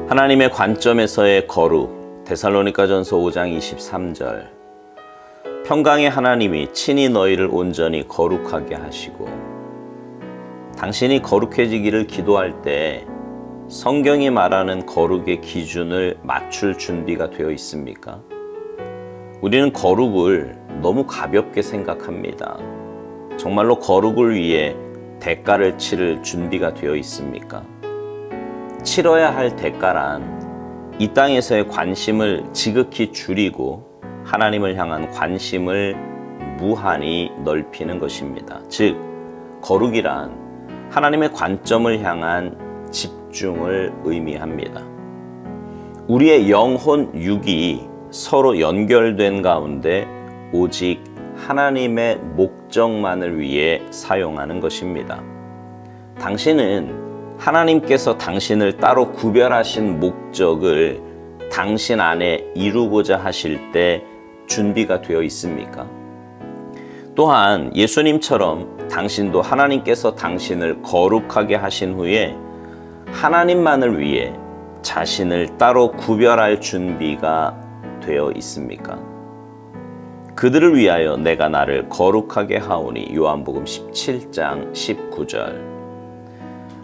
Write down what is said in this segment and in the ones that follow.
하나님의 관점에서의 거룩, 데살로니가전서 5장 23절. 평강의 하나님이 친히 너희를 온전히 거룩하게 하시고. 당신이 거룩해지기를 기도할 때 성경이 말하는 거룩의 기준을 맞출 준비가 되어 있습니까? 우리는 거룩을 너무 가볍게 생각합니다. 정말로 거룩을 위해 대가를 치를 준비가 되어 있습니까? 치러야 할 대가란 이 땅에서의 관심을 지극히 줄이고 하나님을 향한 관심을 무한히 넓히는 것입니다. 즉, 거룩이란 하나님의 관점을 향한 집중을 의미합니다. 우리의 영혼 육이 서로 연결된 가운데 오직 하나님의 목적만을 위해 사용하는 것입니다. 당신은 하나님께서 당신을 따로 구별하신 목적을 당신 안에 이루고자 하실 때 준비가 되어 있습니까? 또한 예수님처럼 당신도 하나님께서 당신을 거룩하게 하신 후에 하나님만을 위해 자신을 따로 구별할 준비가 되어 있습니까? 그들을 위하여 내가 나를 거룩하게 하오니 요한복음 17장 19절.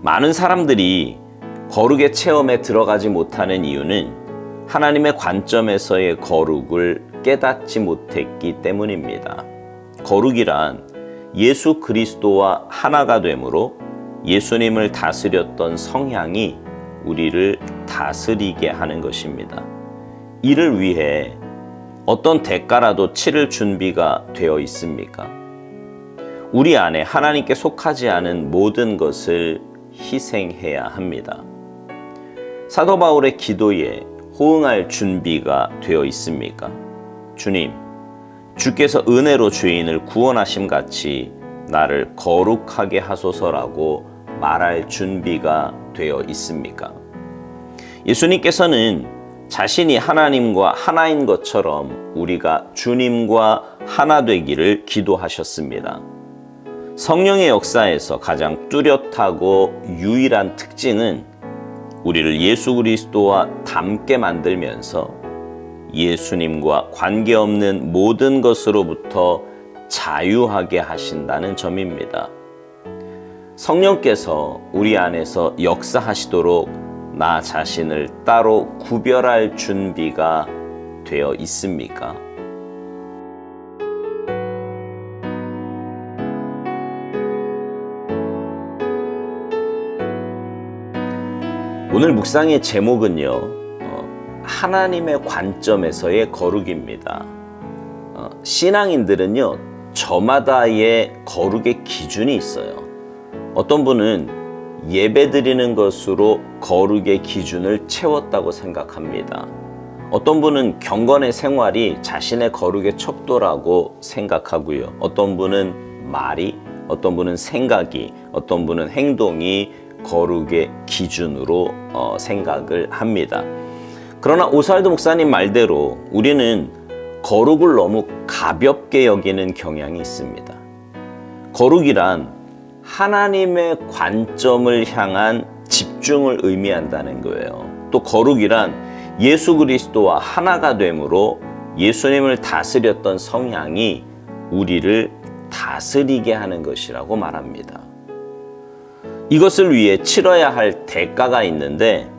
많은 사람들이 거룩의 체험에 들어가지 못하는 이유는 하나님의 관점에서의 거룩을 깨닫지 못했기 때문입니다. 거룩이란 예수 그리스도와 하나가 되므로 예수님을 다스렸던 성향이 우리를 다스리게 하는 것입니다. 이를 위해 어떤 대가라도 치를 준비가 되어 있습니까? 우리 안에 하나님께 속하지 않은 모든 것을 희생해야 합니다. 사도 바울의 기도에 호응할 준비가 되어 있습니까? 주님, 주께서 은혜로 죄인을 구원하심 같이 나를 거룩하게 하소서라고 말할 준비가 되어 있습니까? 예수님께서는 자신이 하나님과 하나인 것처럼 우리가 주님과 하나 되기를 기도하셨습니다. 성령의 역사에서 가장 뚜렷하고 유일한 특징은 우리를 예수 그리스도와 닮게 만들면서 예수님과 관계없는 모든 것으로부터 자유하게 하신다는 점입니다. 성령께서 우리 안에서 역사하시도록 나 자신을 따로 구별할 준비가 되어 있습니까? 오늘 묵상의 제목은요, 하나님의 관점에서의 거룩입니다. 신앙인들은요, 저마다의 거룩의 기준이 있어요. 어떤 분은 예배 드리는 것으로 거룩의 기준을 채웠다고 생각합니다. 어떤 분은 경건의 생활이 자신의 거룩의 척도라고 생각하고요. 어떤 분은 말이, 어떤 분은 생각이, 어떤 분은 행동이 거룩의 기준으로 생각을 합니다. 그러나 오스왈드 목사님 말대로 우리는 거룩을 너무 가볍게 여기는 경향이 있습니다. 거룩이란 하나님의 관점을 향한 집중을 의미한다는 거예요. 또 거룩이란 예수 그리스도와 하나가 되므로 예수님을 다스렸던 성향이 우리를 다스리게 하는 것이라고 말합니다. 이것을 위해 치러야 할 대가가 있는데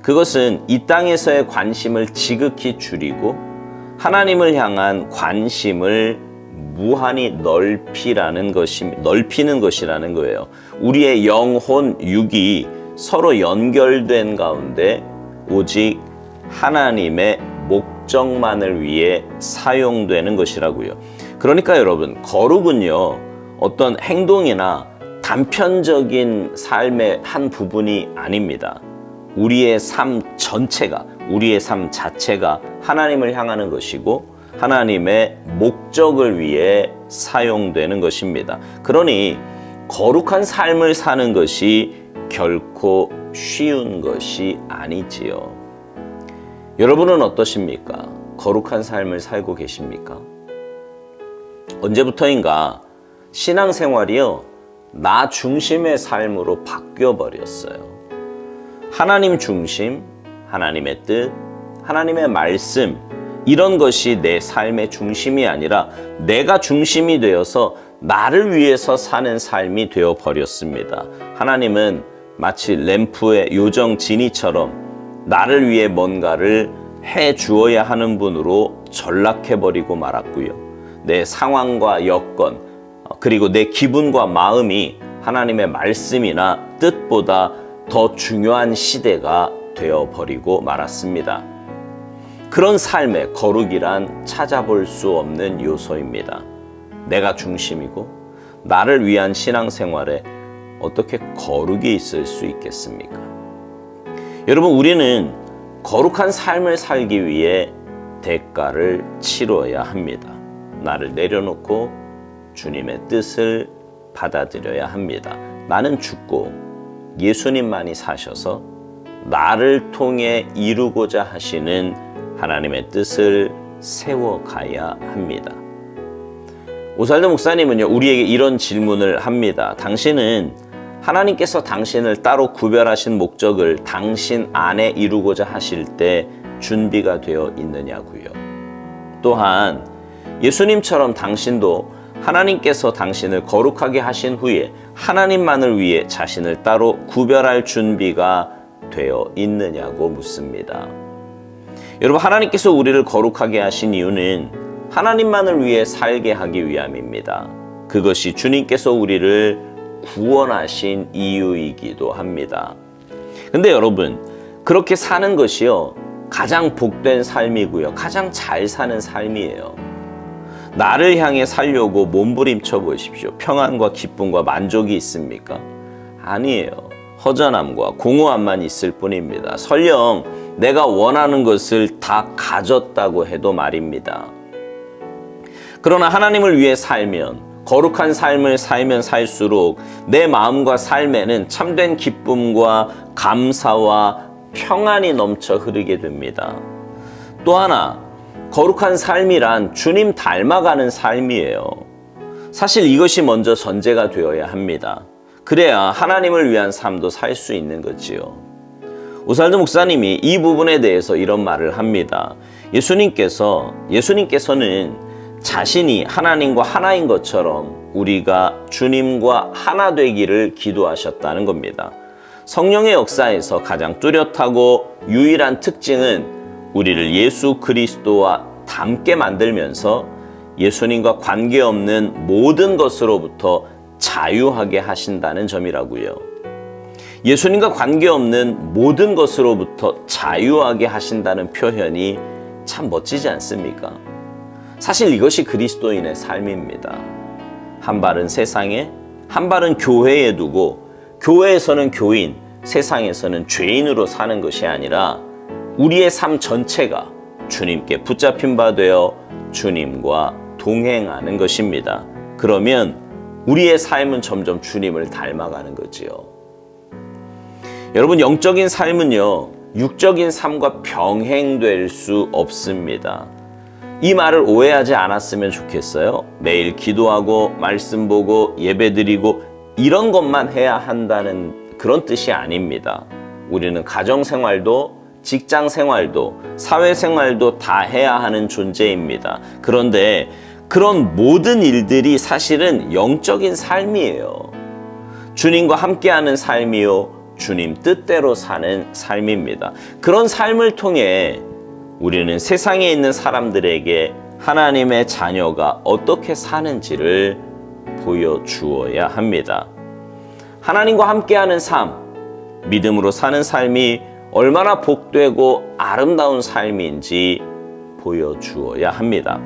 그것은 이 땅에서의 관심을 지극히 줄이고 하나님을 향한 관심을 무한히 넓히는 것이라는 거예요. 우리의 영혼 육이 서로 연결된 가운데 오직 하나님의 목적만을 위해 사용되는 것이라고요. 그러니까 여러분, 거룩은요, 어떤 행동이나 단편적인 삶의 한 부분이 아닙니다. 우리의 삶 전체가, 우리의 삶 자체가 하나님을 향하는 것이고 하나님의 목적을 위해 사용되는 것입니다. 그러니 거룩한 삶을 사는 것이 결코 쉬운 것이 아니지요. 여러분은 어떠십니까? 거룩한 삶을 살고 계십니까? 언제부터인가 신앙생활이요, 나 중심의 삶으로 바뀌어 버렸어요. 하나님 중심, 하나님의 뜻, 하나님의 말씀, 이런 것이 내 삶의 중심이 아니라 내가 중심이 되어서 나를 위해서 사는 삶이 되어 버렸습니다. 하나님은 마치 램프의 요정 지니처럼 나를 위해 뭔가를 해 주어야 하는 분으로 전락해 버리고 말았고요. 내 상황과 여건, 그리고 내 기분과 마음이 하나님의 말씀이나 뜻보다 더 중요한 시대가 되어버리고 말았습니다. 그런 삶의 거룩이란 찾아볼 수 없는 요소입니다. 내가 중심이고 나를 위한 신앙생활에 어떻게 거룩이 있을 수 있겠습니까? 여러분, 우리는 거룩한 삶을 살기 위해 대가를 치러야 합니다. 나를 내려놓고 주님의 뜻을 받아들여야 합니다. 나는 죽고 예수님만이 사셔서 나를 통해 이루고자 하시는 하나님의 뜻을 세워가야 합니다. 오살도 목사님은요, 우리에게 이런 질문을 합니다. 당신은 하나님께서 당신을 따로 구별하신 목적을 당신 안에 이루고자 하실 때 준비가 되어 있느냐고요. 또한 예수님처럼 당신도 하나님께서 당신을 거룩하게 하신 후에 하나님만을 위해 자신을 따로 구별할 준비가 되어 있느냐고 묻습니다. 여러분, 하나님께서 우리를 거룩하게 하신 이유는 하나님만을 위해 살게 하기 위함입니다. 그것이 주님께서 우리를 구원하신 이유이기도 합니다. 근데 여러분, 그렇게 사는 것이요, 가장 복된 삶이고요, 가장 잘 사는 삶이에요. 나를 향해 살려고 몸부림쳐 보십시오. 평안과 기쁨과 만족이 있습니까? 아니에요. 허전함과 공허함만 있을 뿐입니다. 설령 내가 원하는 것을 다 가졌다고 해도 말입니다. 그러나 하나님을 위해 살면, 거룩한 삶을 살면 살수록 내 마음과 삶에는 참된 기쁨과 감사와 평안이 넘쳐 흐르게 됩니다. 또 하나, 거룩한 삶이란 주님 닮아가는 삶이에요. 사실 이것이 먼저 전제가 되어야 합니다. 그래야 하나님을 위한 삶도 살 수 있는 거지요. 오살도 목사님이 이 부분에 대해서 이런 말을 합니다. 예수님께서는 자신이 하나님과 하나인 것처럼 우리가 주님과 하나 되기를 기도하셨다는 겁니다. 성령의 역사에서 가장 뚜렷하고 유일한 특징은 우리를 예수 그리스도와 닮게 만들면서 예수님과 관계없는 모든 것으로부터 자유하게 하신다는 점이라고요. 예수님과 관계없는 모든 것으로부터 자유하게 하신다는 표현이 참 멋지지 않습니까? 사실 이것이 그리스도인의 삶입니다. 한 발은 세상에, 한 발은 교회에 두고 교회에서는 교인, 세상에서는 죄인으로 사는 것이 아니라 우리의 삶 전체가 주님께 붙잡힌 바 되어 주님과 동행하는 것입니다. 그러면 우리의 삶은 점점 주님을 닮아가는 거지요. 여러분, 영적인 삶은요, 육적인 삶과 병행될 수 없습니다. 이 말을 오해하지 않았으면 좋겠어요. 매일 기도하고 말씀 보고 예배드리고 이런 것만 해야 한다는 그런 뜻이 아닙니다. 우리는 가정생활도 직장생활도 사회생활도 다 해야 하는 존재입니다. 그런데 그런 모든 일들이 사실은 영적인 삶이에요. 주님과 함께하는 삶이요, 주님 뜻대로 사는 삶입니다. 그런 삶을 통해 우리는 세상에 있는 사람들에게 하나님의 자녀가 어떻게 사는지를 보여주어야 합니다. 하나님과 함께하는 삶, 믿음으로 사는 삶이 얼마나 복되고 아름다운 삶인지 보여주어야 합니다.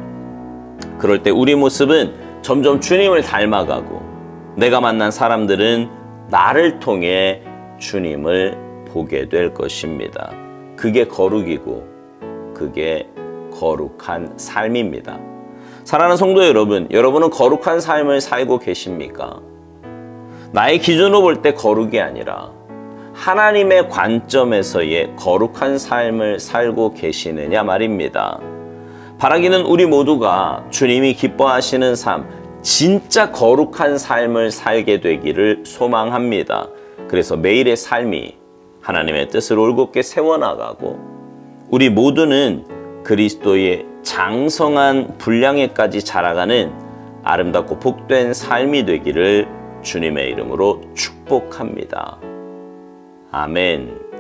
그럴 때 우리 모습은 점점 주님을 닮아가고 내가 만난 사람들은 나를 통해 주님을 보게 될 것입니다. 그게 거룩이고 그게 거룩한 삶입니다. 사랑하는 성도 여러분, 여러분은 거룩한 삶을 살고 계십니까? 나의 기준으로 볼 때 거룩이 아니라 하나님의 관점에서의 거룩한 삶을 살고 계시느냐 말입니다. 바라기는 우리 모두가 주님이 기뻐하시는 삶, 진짜 거룩한 삶을 살게 되기를 소망합니다. 그래서 매일의 삶이 하나님의 뜻을 올곧게 세워나가고 우리 모두는 그리스도의 장성한 분량에까지 자라가는 아름답고 복된 삶이 되기를 주님의 이름으로 축복합니다. 아멘.